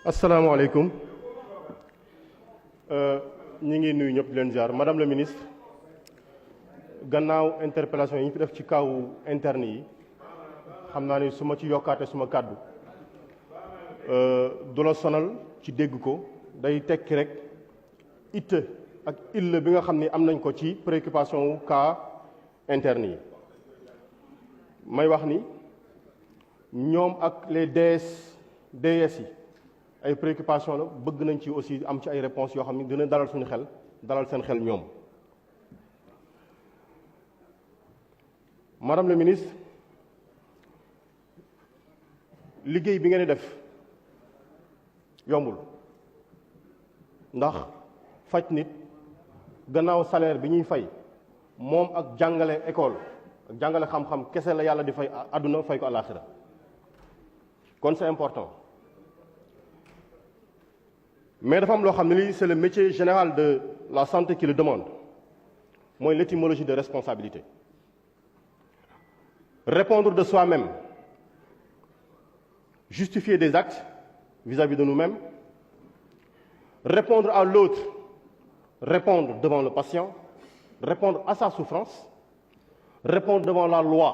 asalaamaaleykum ñi ngi nuyu ñëpp di leen ziar madame la ministre gannaaw interpellation yi ñu fi def ci kaw interne yi xam naa ni su ma ci yokkaate suma kàddu du la sonal ci dégg ko day tekki rek itte ak illa bi nga xam ni am nañ ko ci préoccupation wu cas interne yi may wax ni ñoom ak les DS yi ay préoccupation la bëgg nañ ci aussi am ci ay réponses yoo xam ne dina dalal suñu xel dalal seen xel ñoom madame le ministre liggéey bi ngeen di def yombul ndax faj nit gannaaw salaire bi ñuy fay moom ak jàngale école ak jàngale xam-xam kese la yàlla di fay àdduna fay ko àllaaxira kon c'est important mais dafa am loo xam ne lii c'est le métier général de la santé qui le demande mooy l'étymologie de responsabilité répondre de soi-même justifier des actes vis-à-vis de nous-mêmes répondre à l'autre répondre devant le patient répondre à sa souffrance répondre devant la loi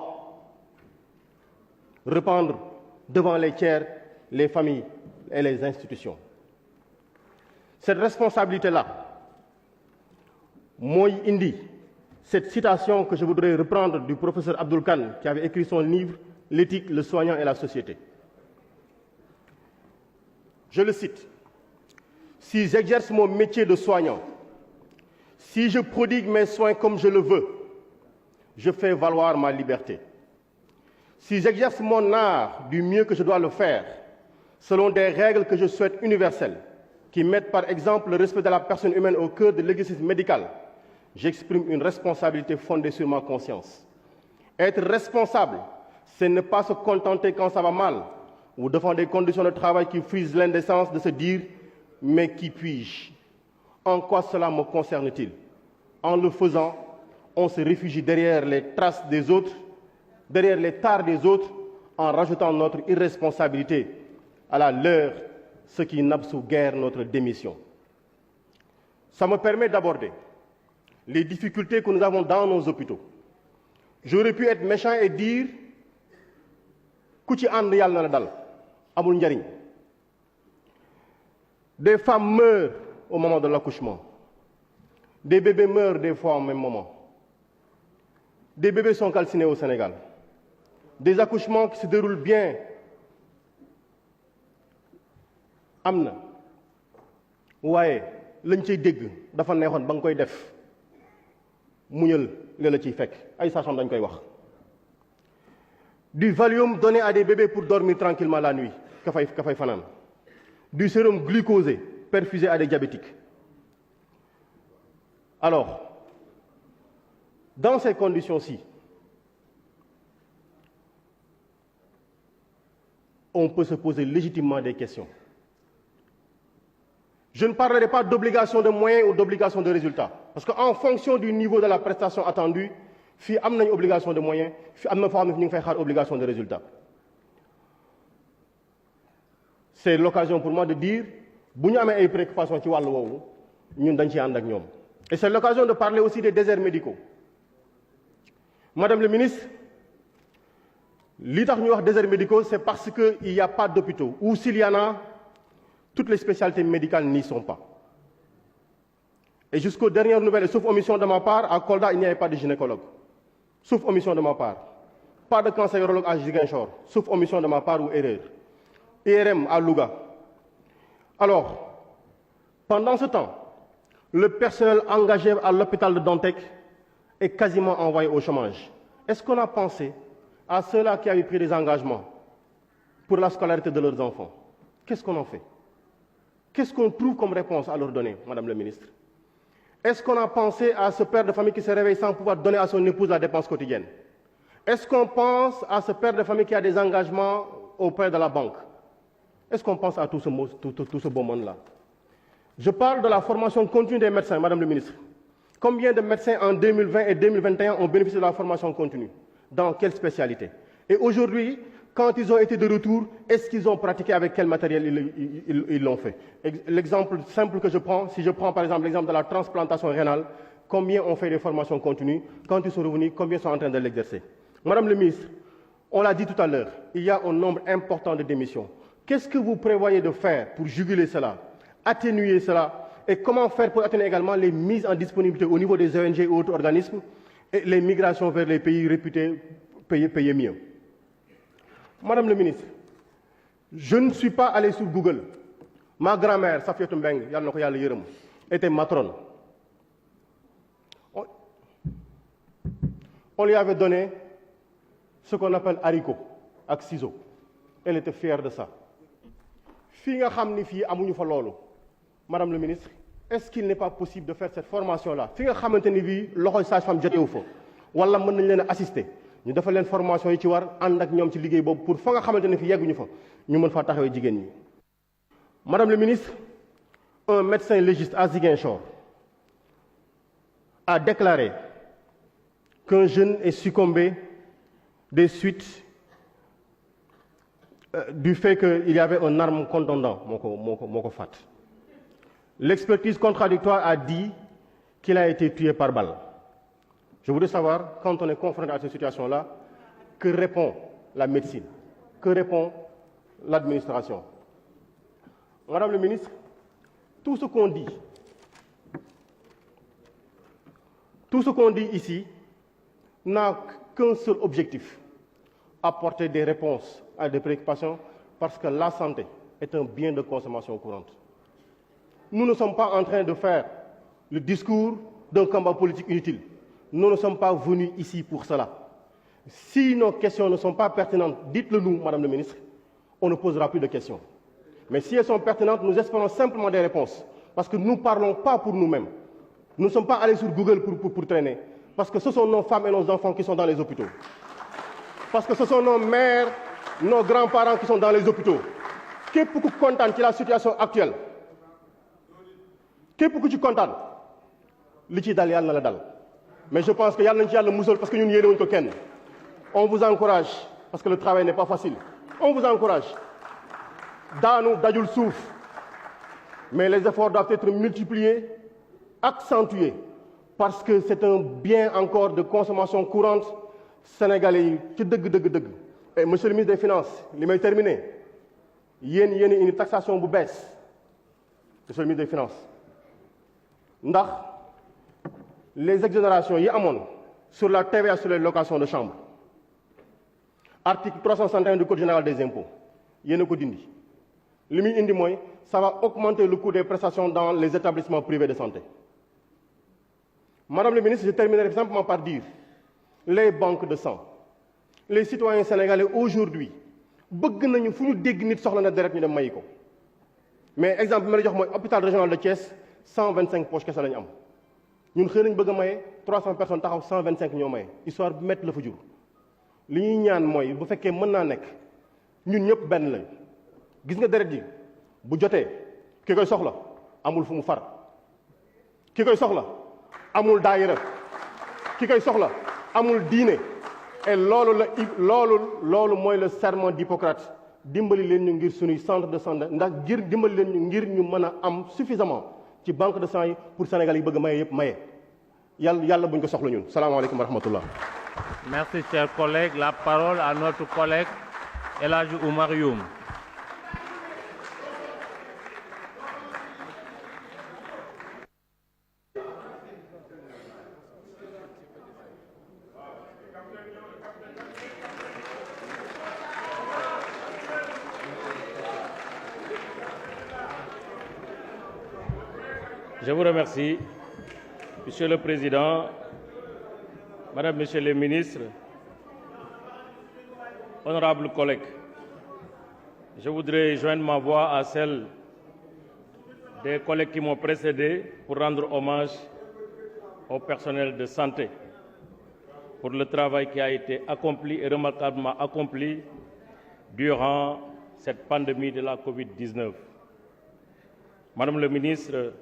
répondre devant les tiers les familles et les institutions. Cette responsabilité-là mooy indi cette citation que je voudrais reprendre du professeur Abdoul Kane qui avait écrit son livre L'éthique, le soignant et la société. Je le cite: si j'exerce mon métier de soignant, si je prodigue mes soins comme je le veux, je fais valoir ma liberté. Si j'exerce mon art du mieux que je dois le faire, selon des règles que je souhaite universelles, qui mettent par exemple le respect de la personne humaine au cœur de l'exercice médical, j'exprime une responsabilité fondée sur ma conscience. Être responsable, c'est ne pas se contenter quand ça va mal, ou devant des conditions de travail qui frisent l'indécence de se dire « mais qui puis-je » En quoi cela me concerne-t-il? En le faisant, on se réfugie derrière les traces des autres, derrière les tares des autres, en rajoutant notre irresponsabilité à la leur, ce qui n'absout guère notre démission. Ça me permet d'aborder les difficultés que nous avons dans nos hôpitaux. J'aurais pu être méchant et dire ku ci ànd yàlla na la dal amul njariñ. Des femmes meurent au moment de l'accouchement. Des bébés meurent des fois au même moment. Des bébés sont calcinés au Sénégal. Des accouchements qui se déroulent bien am na waaye lañ cay dégg dafa neexoon ba nga koy def muñal li la ciy fekk ay sachant dañ koy wax. Du Valium donné à des bébés pour dormir tranquillement la nuit ka fay fanaan. Du sérum glucosé perfusé à des diabétiques. Alors, dans ces conditions-ci, on peut se poser légitimement des questions. Je ne parlerai pas d'obligation de moyens ou d'obligation de résultats, parce qu'en fonction du niveau de la prestation attendue, fii am nañ obligation de moyens, fii am na foo xam ne ñu ngi fay xaar obligation de résultats. C'est l'occasion pour moi de dire bu ñu amee ay préoccupations ci wàllu woowu ñun dañ ci ànd ak ñoom. Et c'est l'occasion de parler aussi des déserts médicaux. Madame le ministre, li tax ñu wax déserts médicaux, c'est parce que il n'y a pas d'hôpitaux, ou s'il y en a, toutes les spécialités médicales n'y sont pas. Et jusqu'aux dernières nouvelles, et sauf omission de ma part, à Kolda, il n'y avait pas de gynécologue. Sauf omission de ma part. Pas de cancérologue à Ziguinchor, sauf omission de ma part ou erreur. IRM à Louga. Alors, pendant ce temps, le personnel engagé à l'hôpital de Dantec est quasiment envoyé au chômage. Est-ce qu'on a pensé à ceux-là qui avaient pris des engagements pour la scolarité de leurs enfants? Qu'est-ce qu'on en fait? Qu'est-ce qu'on trouve comme réponse à leur donner, Madame la ministre? Est-ce qu'on a pensé à ce père de famille qui se réveille sans pouvoir donner à son épouse la dépense quotidienne? Est-ce qu'on pense à ce père de famille qui a des engagements auprès de la banque? Est-ce qu'on pense à tout ce beau monde-là? Je parle de la formation continue des médecins, Madame le ministre. Combien de médecins en 2020 et 2021 ont bénéficié de la formation continue? Dans quelle spécialité? Et aujourd'hui, quand ils ont été de retour, est-ce qu'ils ont pratiqué avec quel matériel ils l'ont fait? L'exemple simple que je prends, si je prends par exemple l'exemple de la transplantation rénale, combien ont fait des formations continues? Quand ils sont revenus, combien sont en train de l'exercer? Madame le ministre, on l'a dit tout à l'heure, il y a un nombre important de démissions. Qu'est-ce que vous prévoyez de faire pour juguler cela, atténuer cela? Et comment faire pour atteindre également les mises en disponibilité au niveau des ONG et autres organismes et les migrations vers les pays réputés payer mieux? Madame le ministre, je ne suis pas allé sur Google. Ma grand-mère, Safiatou Mbeng, était matrone. On lui avait donné ce qu'on appelle haricot, avec ciseaux. Elle était fière de ça. Madame le ministre, est-ce qu'il n'est pas possible de faire cette formation-là? Si vous avez une sage-femme ou assister, ñu defal leen formation yi ci war ànd ak ñoom ci liggéey boobu pour fa nga xamante ne fi yegguñu fa ñu mën faa taxawee jigéen ñi. Madame le ministre, un médecin légiste à Ziguinchor a déclaré qu'un jeune est succombé des suites du fait qu'il y avait un arme contondant moo ko faat. L'expertise contradictoire a dit qu'il a été tué par balle. Je voudrais savoir, quand on est confronté à cette situation-là, que répond la médecine? Que répond l'administration? Madame le ministre, tout ce qu'on dit ici n'a qu'un seul objectif: apporter des réponses à des préoccupations, parce que la santé est un bien de consommation courante. Nous ne sommes pas en train de faire le discours d'un combat politique inutile. Nous ne sommes pas venus ici pour cela. Si nos questions ne sont pas pertinentes, dites-le nous, Madame le ministre, on ne posera plus de questions. Mais si elles sont pertinentes, nous espérons simplement des réponses. Parce que nous ne parlons pas pour nous-mêmes. Nous ne sommes pas allés sur Google pour traîner. Parce que ce sont nos femmes et nos enfants qui sont dans les hôpitaux. Parce que ce sont nos mères, nos grands-parents qui sont dans les hôpitaux. Qu'est-ce que tu contentes de la situation actuelle? Qu'est-ce que tu contentes? L'iki dal yalla na la dal. Mais je pense que yalla nañ ci yalla musal parce que ñun yéné wuñ ko kenn. On vous encourage parce que le travail n'est pas facile. On vous encourage. Daanu dajul suuf. Mais les efforts doivent être multipliés, accentués, parce que c'est un bien encore de consommation courante sénégalais ci deug. Et monsieur le ministre des Finances, li may terminer. Yéen une taxation bu bees. Monsieur le ministre des Finances. Ndax les exonérations yi amoon sur la TVA sur les locations de chambre, article 361 du code général des impôts yéen a ko dindi li muy indi mooy ça va augmenter le coût des prestations dans les établissements privés de santé. Madame le ministre, je terminerai simplement par dire les banques de sang, les citoyens sénégalais aujourd'hui bëgg nañu fu ñu dégg nit soxla na deret ñu dem mayi ko. Mais exemple bi ma la jox mooy hôpital régional de Thiès 125 poches kese la ñu am. Ñun xëy nañ bëgg a maye 300 personnes taxaw 125 ñoo maye histoire bu métti la fa jur. Li ñuy ñaan mooy bu fekkee mën naa nekk ñun ñëpp benn lañ gis nga deret ji bu jotee ki koy soxla amul fu mu far, ki koy soxla amul daayira, ki koy soxla amul diine. Et loolu mooy le serment d'Hippocrate. Dimbali leen ñu ngir suñuy centre de santé ndax ngir dimbali leen ñu ngir ñu mën a am suffisamment ci banque de sang yi pour Sénégal yi bëgg maye yëpp maye yàlla buñ ko soxla ñun. Salaamaaleykum wa rahmatullah. Merci, chers collègues. La parole à notre collègue El Hadji Oumar Youm. Je vous remercie, Monsieur le Président, Madame, Monsieur les ministres, honorables collègues. Je voudrais joindre ma voix à celle des collègues qui m'ont précédé pour rendre hommage au personnel de santé pour le travail qui a été accompli et remarquablement accompli durant cette pandémie de la Covid-19. Madame le ministre,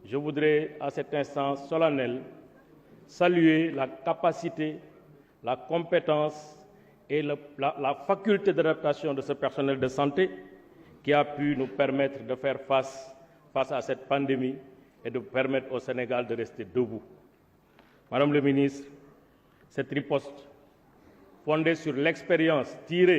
je voudrais à cet instant solennel saluer la capacité, la compétence et la faculté d'adaptation de ce personnel de santé qui a pu nous permettre de faire face à cette pandémie et de permettre au Sénégal de rester debout. Madame le ministre, cette riposte fondée sur l'expérience tirée